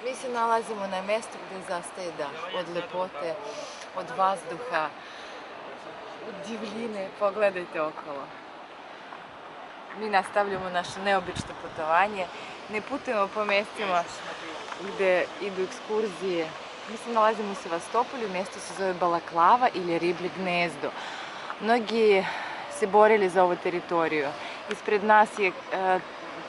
Mi se nalazimo na mjestu gdje zastaje dah, od lepote, od vazduha, od divljine. Pogledajte okolo. Mi nastavljamo naše neobično putovanje. Ne putujemo po mjestima gdje idu ekskurzije. Mi se nalazimo u Sevastopolju, mjesto se zove Balaklava ili Riblje gnezdo. Mnogi se borili za ovu teritoriju. Ispred nas je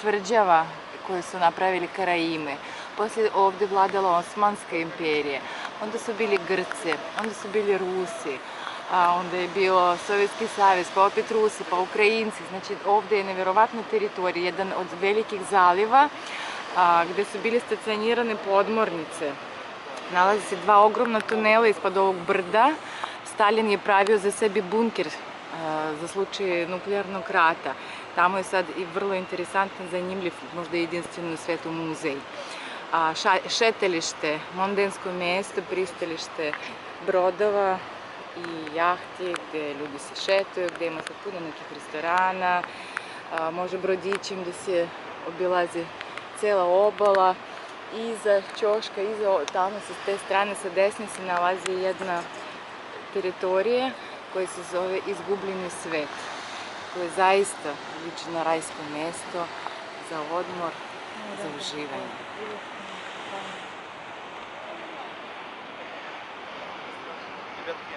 tvrđava koju su napravili Karaime. Poslije ovdje vladala Osmanska imperija. Onda su bili Grci, onda su bili Rusi, onda je bio Sovjetski savez, pa opet Rusi, pa Ukrajinci. Znači ovdje je nevjerovatna teritorija, jedan od velikih zaliva gdje su bili stacionirane podmornice. Nalazi se dva ogromna tunela ispod ovog brda. Stalin je pravio za sebi bunker za slučaj nuklearnog rata. Tamo je sad i vrlo interesantan, zanimljiv, možda jedinstveno u svijetu muzej. Šetalište, mondensko mjesto, pristalište brodova i jahti gdje ljudi se šetaju, gdje ima sad puno nekih restorana, može brodićem gdje se obilazi cijela obala. Iza ćoška, tamo sa te strane, sa desne se nalazi jedna teritorija koja se zove Izgubljeni svet, koje zaista liči na rajsko mjesto za odmor, za uživanje. Ребятки,